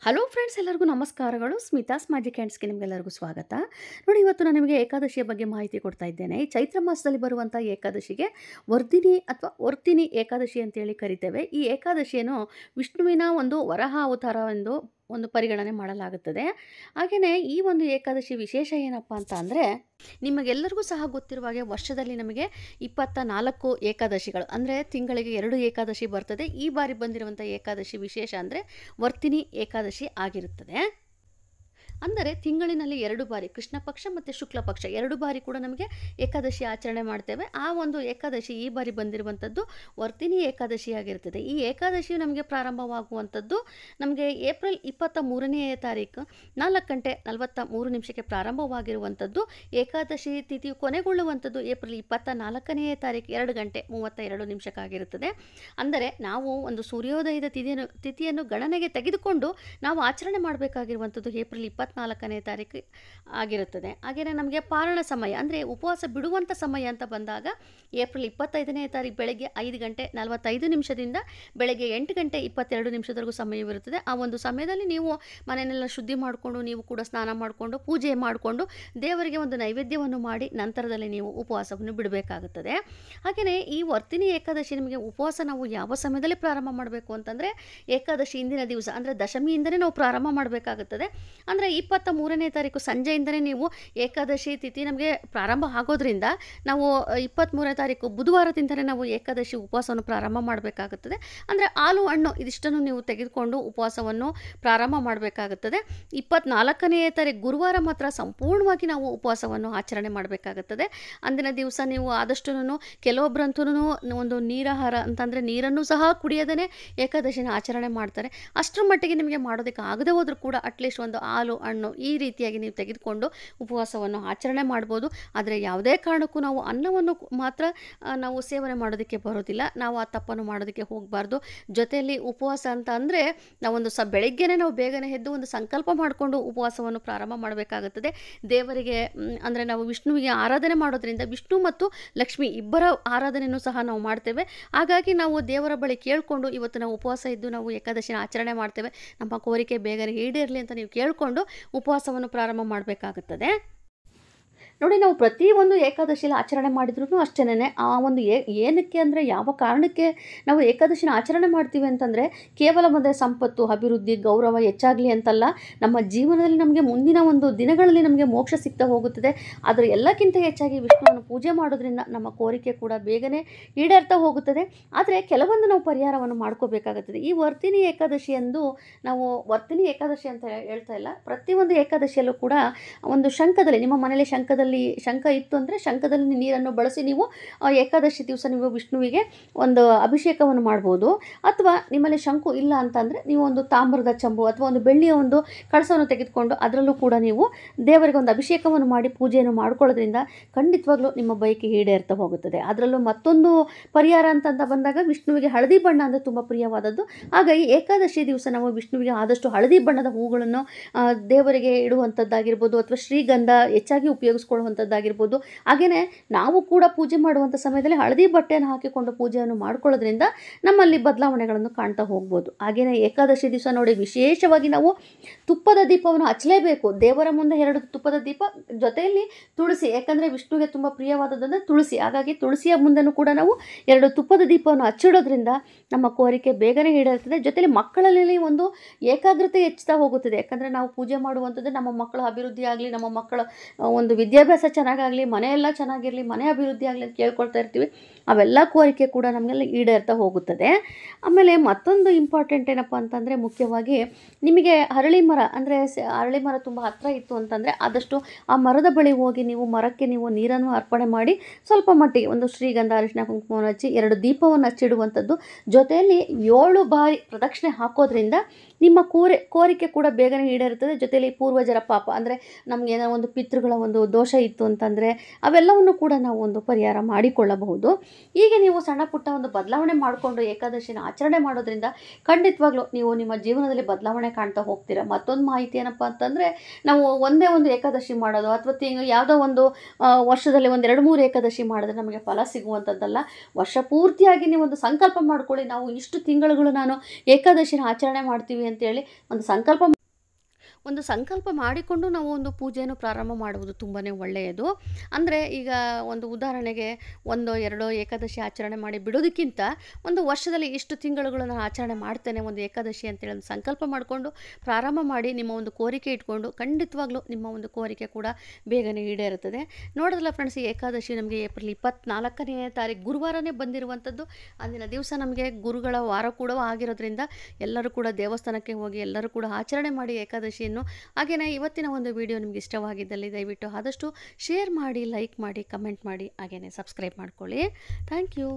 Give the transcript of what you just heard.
Hello friends, ಎಲ್ಲರಿಗೂ ನಮಸ್ಕಾರಗಳು. Smitha's magic ಹ್ಯಾಂಡ್ಸ್ಗೆ ನಿಮಗೆಲ್ಲರಿಗೂ ಸ್ವಾಗತ. ನೋಡಿ, ಇವತ್ತು ನಾನು ನಿಮಗೆ ಏಕಾದಶಿಯ ಬಗ್ಗೆ ಮಾಹಿತಿ ಕೊಡ್ತಾ ಇದ್ದೇನೆ. ಈ ಚೈತ್ರ ಮಾಸದಲ್ಲಿ ಬರುವಂಥ ಏಕಾದಶಿಗೆ ವರ್ಧಿನಿ ಅಥವಾ ವರ್ತಿನಿ ಏಕಾದಶಿ ಅಂತೇಳಿ ಕರಿತೇವೆ. ಈ ಏಕಾದಶಿಯನ್ನು ವಿಷ್ಣುವಿನ ಒಂದು ವರಹ ಅವತಾರವೆಂದು ಪರಿಗಣನೆ ಮಾಡಲಾಗುತ್ತದೆ. ಹಾಗೆಯೇ ಈ ಒಂದು ಏಕಾದಶಿ ವಿಶೇಷ ಏನಪ್ಪ ಅಂತ ಅಂದರೆ, ನಿಮಗೆಲ್ಲರಿಗೂ ಸಹ ಗೊತ್ತಿರುವ ಹಾಗೆ ವರ್ಷದಲ್ಲಿ ನಮಗೆ 24 ಏಕಾದಶಿಗಳು ಅಂದರೆ ತಿಂಗಳಿಗೆ 2 ಏಕಾದಶಿ ಬರ್ತದೆ. ಈ ಬಾರಿ ಬಂದಿರುವಂಥ ಏಕಾದಶಿ ವಿಶೇಷ ಅಂದರೆ ವರ್ತಿನಿ ಏಕಾದಶಿ ಆಗಿರುತ್ತದೆ. ಅಂದರೆ ತಿಂಗಳಿನಲ್ಲಿ 2 ಬಾರಿ ಕೃಷ್ಣ ಪಕ್ಷ ಮತ್ತು ಶುಕ್ಲ ಪಕ್ಷ 2 ಬಾರಿ ಕೂಡ ನಮಗೆ ಏಕಾದಶಿ ಆಚರಣೆ ಮಾಡ್ತೇವೆ. ಆ ಒಂದು ಏಕಾದಶಿ ಈ ಬಾರಿ ಬಂದಿರುವಂಥದ್ದು ವರ್ತಿನಿ ಏಕಾದಶಿ ಆಗಿರ್ತದೆ. ಈ ಏಕಾದಶಿಯು ನಮಗೆ ಪ್ರಾರಂಭವಾಗುವಂಥದ್ದು ನಮಗೆ ಏಪ್ರಿಲ್ 23ನೇ ತಾರೀಕು 4:43 ಪ್ರಾರಂಭವಾಗಿರುವಂಥದ್ದು. ಏಕಾದಶಿ ತಿಥಿಯು ಕೊನೆಗೊಳ್ಳುವಂಥದ್ದು ಏಪ್ರಿಲ್ 24ನೇ ತಾರೀಕು 2:32 ಅಂದರೆ ನಾವು ಒಂದು ಸೂರ್ಯೋದಯದ ತಿಥಿಯನ್ನು ಗಣನೆಗೆ ತೆಗೆದುಕೊಂಡು ನಾವು ಆಚರಣೆ ಮಾಡಬೇಕಾಗಿರುವಂಥದ್ದು ಏಪ್ರಿಲ್ 24ನೇ ತಾರೀಕು ಆಗಿರುತ್ತದೆ. ಹಾಗೆಯೇ ನಮಗೆ ಪಾರಣ ಸಮಯ ಅಂದರೆ ಉಪವಾಸ ಬಿಡುವಂಥ ಸಮಯ ಅಂತ ಬಂದಾಗ ಏಪ್ರಿಲ್ 25ನೇ ತಾರೀಕು ಬೆಳಗ್ಗೆ 5:45 ಬೆಳಗ್ಗೆ 8:22 ಸಮಯವಿರುತ್ತದೆ. ಆ ಒಂದು ಸಮಯದಲ್ಲಿ ನೀವು ಮನೆಯನ್ನೆಲ್ಲ ಶುದ್ಧಿ ಮಾಡಿಕೊಂಡು ನೀವು ಕೂಡ ಸ್ನಾನ ಮಾಡಿಕೊಂಡು ಪೂಜೆ ಮಾಡಿಕೊಂಡು ದೇವರಿಗೆ ಒಂದು ನೈವೇದ್ಯವನ್ನು ಮಾಡಿ ನಂತರದಲ್ಲಿ ನೀವು ಉಪವಾಸವನ್ನು ಬಿಡಬೇಕಾಗುತ್ತದೆ. ಹಾಗೆಯೇ ಈ ವರ್ತಿನಿ ಏಕಾದಶಿ ನಿಮಗೆ ಉಪವಾಸ ನಾವು ಯಾವ ಸಮಯದಲ್ಲಿ ಪ್ರಾರಂಭ ಮಾಡಬೇಕು ಅಂತಂದರೆ, ಏಕಾದಶಿ ಹಿಂದಿನ ದಿವಸ ಅಂದರೆ ದಶಮಿಯಿಂದಲೇ ನಾವು ಪ್ರಾರಂಭ ಮಾಡಬೇಕಾಗುತ್ತದೆ. ಅಂದರೆ 23ನೇ ತಾರೀಕು ಸಂಜೆಯಿಂದಲೇ ನೀವು ಏಕಾದಶಿ ತಿಥಿ ನಮಗೆ ಪ್ರಾರಂಭ ಆಗೋದ್ರಿಂದ ನಾವು 23ನೇ ತಾರೀಕು ಬುಧವಾರದಿಂದಲೇ ನಾವು ಏಕಾದಶಿ ಉಪವಾಸವನ್ನು ಪ್ರಾರಂಭ ಮಾಡಬೇಕಾಗುತ್ತದೆ. ಅಂದರೆ ಹಾಲು ಹಣ್ಣು ಇದಿಷ್ಟನ್ನು ನೀವು ತೆಗೆದುಕೊಂಡು ಉಪವಾಸವನ್ನು ಪ್ರಾರಂಭ ಮಾಡಬೇಕಾಗುತ್ತದೆ. 24ನೇ ತಾರೀಕು ಗುರುವಾರ ಮಾತ್ರ ಸಂಪೂರ್ಣವಾಗಿ ನಾವು ಉಪವಾಸವನ್ನು ಆಚರಣೆ ಮಾಡಬೇಕಾಗುತ್ತದೆ. ಅಂದಿನ ದಿವಸ ನೀವು ಆದಷ್ಟು ಕೆಲವೊಬ್ಬರಂತೂ ಒಂದು ನೀರಾಹಾರ ಅಂತಂದರೆ ನೀರನ್ನು ಸಹ ಕುಡಿಯದೇ ಏಕಾದಶಿನ ಆಚರಣೆ ಮಾಡ್ತಾರೆ. ಅಷ್ಟರ ಮಟ್ಟಿಗೆ ನಿಮಗೆ ಮಾಡೋದಕ್ಕೆ ಆಗದೆ ಹೋದರೂ ಕೂಡ ಅಟ್ಲೀಸ್ಟ್ ಒಂದು ಹಾಲು ಹಣ್ಣು ಈ ರೀತಿಯಾಗಿ ನೀವು ತೆಗೆದುಕೊಂಡು ಉಪವಾಸವನ್ನು ಆಚರಣೆ ಮಾಡ್ಬೋದು. ಆದರೆ ಯಾವುದೇ ಕಾರಣಕ್ಕೂ ನಾವು ಅನ್ನವನ್ನು ಮಾತ್ರ ನಾವು ಸೇವನೆ ಮಾಡೋದಕ್ಕೆ ಬರೋದಿಲ್ಲ. ನಾವು ಆ ತಪ್ಪನ್ನು ಮಾಡೋದಕ್ಕೆ ಹೋಗಬಾರ್ದು. ಜೊತೆಯಲ್ಲಿ ಉಪವಾಸ ಅಂತ ಅಂದರೆ ನಾವೊಂದು ಬೆಳಗ್ಗೆನೇ ನಾವು ಬೇಗನೆ ಎದ್ದು ಒಂದು ಸಂಕಲ್ಪ ಮಾಡಿಕೊಂಡು ಉಪವಾಸವನ್ನು ಪ್ರಾರಂಭ ಮಾಡಬೇಕಾಗುತ್ತದೆ. ದೇವರಿಗೆ ಅಂದರೆ ನಾವು ವಿಷ್ಣುವಿಗೆ ಆರಾಧನೆ ಮಾಡೋದ್ರಿಂದ ವಿಷ್ಣು ಮತ್ತು ಲಕ್ಷ್ಮಿ ಇಬ್ಬರ ಆರಾಧನೆಯೂ ಸಹ ನಾವು ಮಾಡ್ತೇವೆ. ಹಾಗಾಗಿ ನಾವು ದೇವರ ಬಳಿ ಕೇಳಿಕೊಂಡು ಇವತ್ತು ನಾವು ಉಪವಾಸ ಇದ್ದು ನಾವು ಏಕಾದಶಿನ ಆಚರಣೆ ಮಾಡ್ತೇವೆ, ನಮ್ಮ ಕೋರಿಕೆ ಬೇಗನೆ ಈಡೇರಲಿ ಅಂತ ನೀವು ಕೇಳಿಕೊಂಡು ಉಪವಾಸವನ್ನು ಪ್ರಾರಂಭ ಮಾಡಬೇಕಾಗುತ್ತದೆ. ನೋಡಿ, ನಾವು ಪ್ರತಿಯೊಂದು ಏಕಾದಶಿಯಲ್ಲಿ ಆಚರಣೆ ಮಾಡಿದ್ರೂ ಅಷ್ಟೇನೆ ಆ ಒಂದು ಏನಕ್ಕೆ ಅಂದರೆ ಯಾವ ಕಾರಣಕ್ಕೆ ನಾವು ಏಕಾದಶಿನ ಆಚರಣೆ ಮಾಡ್ತೀವಿ ಅಂತಂದರೆ ಕೇವಲ ಒಂದು ಸಂಪತ್ತು, ಅಭಿವೃದ್ಧಿ, ಗೌರವ ಹೆಚ್ಚಾಗಲಿ ಅಂತಲ್ಲ, ನಮ್ಮ ಜೀವನದಲ್ಲಿ ನಮಗೆ ಮುಂದಿನ ಒಂದು ದಿನಗಳಲ್ಲಿ ನಮಗೆ ಮೋಕ್ಷ ಸಿಗ್ತಾ ಹೋಗುತ್ತದೆ. ಆದರೆ ಎಲ್ಲಕ್ಕಿಂತ ಹೆಚ್ಚಾಗಿ ವಿಷ್ಣುವನ್ನು ಪೂಜೆ ಮಾಡೋದ್ರಿಂದ ನಮ್ಮ ಕೋರಿಕೆ ಕೂಡ ಬೇಗನೆ ಈಡೇರ್ತಾ ಹೋಗುತ್ತದೆ. ಆದರೆ ಕೆಲವೊಂದು ನಾವು ಪರಿಹಾರವನ್ನು ಮಾಡ್ಕೋಬೇಕಾಗುತ್ತದೆ. ಈ ವರ್ತಿನಿ ಏಕಾದಶಿ ಎಂದು ನಾವು ವರ್ತಿನಿ ಏಕಾದಶಿ ಅಂತ ಹೇಳ್ತಾ ಇಲ್ಲ, ಪ್ರತಿಯೊಂದು ಏಕಾದಶಿಯಲ್ಲೂ ಕೂಡ ಒಂದು ಶಂಖದಲ್ಲಿ ನಿಮ್ಮ ಮನೆಯಲ್ಲಿ ಶಂಖ ಇತ್ತು ಅಂದರೆ ಶಂಖದಲ್ಲಿ ನೀರನ್ನು ಬಳಸಿ ನೀವು ಏಕಾದಶಿ ದಿವಸ ನೀವು ವಿಷ್ಣುವಿಗೆ ಒಂದು ಅಭಿಷೇಕವನ್ನು ಮಾಡ್ಬೋದು. ಅಥವಾ ನಿಮ್ಮಲ್ಲಿ ಶಂಕು ಇಲ್ಲ ಅಂತಂದರೆ ನೀವು ಒಂದು ತಾಮ್ರದ ಚಂಬು ಅಥವಾ ಒಂದು ಬೆಳ್ಳಿಯ ಒಂದು ಕಳಸವನ್ನು ತೆಗೆದುಕೊಂಡು ಅದರಲ್ಲೂ ಕೂಡ ನೀವು ದೇವರಿಗೆ ಒಂದು ಅಭಿಷೇಕವನ್ನು ಮಾಡಿ ಪೂಜೆಯನ್ನು ಮಾಡ್ಕೊಳ್ಳೋದ್ರಿಂದ ಖಂಡಿತವಾಗ್ಲೂ ನಿಮ್ಮ ಬಯಕೆ ಈಡೇರ್ತಾ ಹೋಗುತ್ತದೆ. ಅದರಲ್ಲೂ ಮತ್ತೊಂದು ಪರಿಹಾರ ಅಂತ ಬಂದಾಗ ವಿಷ್ಣುವಿಗೆ ಹಳದಿ ಬಣ್ಣ ಅಂದರೆ ತುಂಬ ಪ್ರಿಯವಾದದ್ದು. ಹಾಗಾಗಿ ಏಕಾದಶಿ ದಿವಸ ನಾವು ವಿಷ್ಣುವಿಗೆ ಆದಷ್ಟು ಹಳದಿ ಬಣ್ಣದ ಹೂಗಳನ್ನು ದೇವರಿಗೆ ಇಡುವಂಥದ್ದಾಗಿರ್ಬೋದು ಅಥವಾ ಶ್ರೀಗಂಧ ಹೆಚ್ಚಾಗಿ ಉಪಯೋಗಿಸ್ಕೊಳ್ಳುವಂಥದ್ದಾಗಿರ್ಬೋದು. ಹಾಗೆಯೇ ನಾವು ಕೂಡ ಪೂಜೆ ಮಾಡುವಂಥ ಸಮಯದಲ್ಲಿ ಹಳದಿ ಬಟ್ಟೆಯನ್ನು ಹಾಕಿಕೊಂಡು ಪೂಜೆಯನ್ನು ಮಾಡ್ಕೊಳ್ಳೋದ್ರಿಂದ ನಮ್ಮಲ್ಲಿ ಬದಲಾವಣೆಗಳನ್ನು ಕಾಣ್ತಾ ಹೋಗ್ಬೋದು. ಹಾಗೆಯೇ ಏಕಾದಶಿ ದಿವಸ ನೋಡಿ, ವಿಶೇಷವಾಗಿ ನಾವು ತುಪ್ಪದ ದೀಪವನ್ನು ಹಚ್ಚಲೇಬೇಕು. ದೇವರ ಮುಂದೆ 2 ತುಪ್ಪದ ದೀಪ, ಜೊತೆಯಲ್ಲಿ ತುಳಸಿ, ಯಾಕಂದರೆ ವಿಷ್ಣುವಿಗೆ ತುಂಬ ಪ್ರಿಯವಾದದ್ದು ತುಳಸಿ. ಹಾಗಾಗಿ ತುಳಸಿಯ ಮುಂದೆನೂ ಕೂಡ ನಾವು 2 ತುಪ್ಪದ ದೀಪವನ್ನು ಹಚ್ಚಿಡೋದ್ರಿಂದ ನಮ್ಮ ಕೋರಿಕೆ ಬೇಗನೆ ಈಡೇರ್ತದೆ. ಜೊತೆಯಲ್ಲಿ ಮಕ್ಕಳಲ್ಲಿ ಒಂದು ಏಕಾಗ್ರತೆ ಹೆಚ್ಚುತ್ತಾ ಹೋಗುತ್ತದೆ. ಯಾಕಂದರೆ ನಾವು ಪೂಜೆ ಮಾಡುವಂಥದ್ದು ನಮ್ಮ ಮಕ್ಕಳ ಅಭಿವೃದ್ಧಿ ಆಗಲಿ, ನಮ್ಮ ಮಕ್ಕಳ ಒಂದು ವಿದ್ಯಾಭ್ಯಾಸ ಚೆನ್ನಾಗಾಗಲಿ, ಮನೆಯೆಲ್ಲ ಚೆನ್ನಾಗಿರಲಿ, ಮನೆ ಅಭಿವೃದ್ಧಿ ಆಗಲಿ ಅಂತ ಕೇಳ್ಕೊಳ್ತಾ ಇರ್ತೀವಿ. ಅವೆಲ್ಲ ಕೋರಿಕೆ ಕೂಡ ನಮಗೆಲ್ಲ ಈಡೇರ್ತಾ ಹೋಗುತ್ತದೆ. ಆಮೇಲೆ ಮತ್ತೊಂದು ಇಂಪಾರ್ಟೆಂಟ್ ಏನಪ್ಪ ಅಂತಂದರೆ, ಮುಖ್ಯವಾಗಿ ನಿಮಗೆ ಅರಳಿ ಮರ ಅಂದರೆ ಅರಳಿ ಮರ ತುಂಬ ಹತ್ತಿರ ಇತ್ತು ಅಂತಂದರೆ ಆದಷ್ಟು ಆ ಮರದ ಬಳಿ ಹೋಗಿ ನೀವು ಮರಕ್ಕೆ ನೀವು ನೀರನ್ನು ಅರ್ಪಣೆ ಮಾಡಿ ಸ್ವಲ್ಪ ಮಟ್ಟಿಗೆ ಒಂದು ಶ್ರೀಗಂಧ, ಅರಿಶಿನ, ಕುಂಕುಮವನ್ನು ಹಚ್ಚಿ 2 ದೀಪವನ್ನು ಹಚ್ಚಿಡುವಂಥದ್ದು. ಜೊತೆಯಲ್ಲಿ 7 ಬಾರಿ ಪ್ರದಕ್ಷಿಣೆ ಹಾಕೋದ್ರಿಂದ ನಿಮ್ಮ ಕೋರಿಕೆ ಕೂಡ ಬೇಗನೆ ಈಡೇರುತ್ತದೆ. ಜೊತೆಯಲ್ಲಿ ಪೂರ್ವಜರ ಪಾಪ ಅಂದರೆ ನಮಗೇನೋ ಒಂದು ಪಿತೃಗಳ ಒಂದು ದೋಷ ಇತ್ತು ಅಂತಂದರೆ ಅವೆಲ್ಲವನ್ನು ಕೂಡ ನಾವು ಒಂದು ಪರಿಹಾರ ಮಾಡಿಕೊಳ್ಳಬಹುದು. ಹೀಗೆ ನೀವು ಸಣ್ಣ ಪುಟ್ಟ ಒಂದು ಬದಲಾವಣೆ ಮಾಡಿಕೊಂಡು ಏಕಾದಶಿನ ಆಚರಣೆ ಮಾಡೋದ್ರಿಂದ ಖಂಡಿತವಾಗ್ಲೂ ನೀವು ನಿಮ್ಮ ಜೀವನದಲ್ಲಿ ಬದಲಾವಣೆ ಕಾಣ್ತಾ ಹೋಗ್ತೀರಾ. ಮತ್ತೊಂದು ಮಾಹಿತಿ ಏನಪ್ಪ ಅಂತಂದರೆ, ನಾವು ಒಂದೇ ಒಂದು ಏಕಾದಶಿ ಮಾಡೋದು ಅಥವಾ ಯಾವುದೋ ಒಂದು ವರ್ಷದಲ್ಲಿ ಒಂದು 2-3 ಏಕಾದಶಿ ಮಾಡಿದ್ರೆ ನಮಗೆ ಫಲ ಸಿಗುವಂಥದ್ದಲ್ಲ. ವರ್ಷ ಪೂರ್ತಿಯಾಗಿ ನೀವು ಒಂದು ಸಂಕಲ್ಪ ಮಾಡ್ಕೊಳ್ಳಿ, ನಾವು ಇಷ್ಟು ತಿಂಗಳುಗಳು ನಾನು ಏಕಾದಶಿನ ಆಚರಣೆ ಮಾಡ್ತೀವಿ ಅಂತೇಳಿ ಒಂದು ಸಂಕಲ್ಪ ಒಂದು ಸಂಕಲ್ಪ ಮಾಡಿಕೊಂಡು ನಾವು ಒಂದು ಪೂಜೆಯನ್ನು ಪ್ರಾರಂಭ ಮಾಡುವುದು ತುಂಬಾ ಒಳ್ಳೆಯದು. ಅಂದರೆ ಈಗ ಒಂದು ಉದಾಹರಣೆಗೆ 1-2 ಏಕಾದಶಿ ಆಚರಣೆ ಮಾಡಿ ಬಿಡೋದಕ್ಕಿಂತ ಒಂದು ವರ್ಷದಲ್ಲಿ ಇಷ್ಟು ತಿಂಗಳುಗಳನ್ನು ಆಚರಣೆ ಮಾಡ್ತೇನೆ ಒಂದು ಏಕಾದಶಿ ಅಂತೇಳಿ ಒಂದು ಸಂಕಲ್ಪ ಮಾಡಿಕೊಂಡು ಪ್ರಾರಂಭ ಮಾಡಿ ನಿಮ್ಮ ಒಂದು ಕೋರಿಕೆ ಇಟ್ಕೊಂಡು ಖಂಡಿತವಾಗ್ಲೂ ನಿಮ್ಮ ಒಂದು ಕೋರಿಕೆ ಕೂಡ ಬೇಗನೆ ಈಡೇರುತ್ತದೆ. ನೋಡೋದಲ್ಲ ಫ್ರೆಂಡ್ಸ್, ಈ ಏಕಾದಶಿ ನಮಗೆ ಏಪ್ರಿಲ್ 24ನೇ ತಾರೀಕು ಗುರುವಾರನೇ ಬಂದಿರುವಂಥದ್ದು. ಅಂದಿನ ದಿವಸ ನಮಗೆ ಗುರುಗಳ ವಾರ ಕೂಡ ಆಗಿರೋದ್ರಿಂದ ಎಲ್ಲರೂ ಕೂಡ ದೇವಸ್ಥಾನಕ್ಕೆ ಹೋಗಿ ಎಲ್ಲರೂ ಕೂಡ ಆಚರಣೆ ಮಾಡಿ ಏಕಾದಶಿಯನ್ನು. ಹಾಗೆಯೇ ಇವತ್ತಿನ ಒಂದು ವಿಡಿಯೋ ನಿಮಗೆ ಇಷ್ಟವಾಗಿದ್ದಲ್ಲಿ ದಯವಿಟ್ಟು ಆದಷ್ಟು ಶೇರ್ ಮಾಡಿ, ಲೈಕ್ ಮಾಡಿ, ಕಮೆಂಟ್ ಮಾಡಿ, ಹಾಗೆಯೇ ಸಬ್ಸ್ಕ್ರೈಬ್ ಮಾಡ್ಕೊಳ್ಳಿ. Thank you.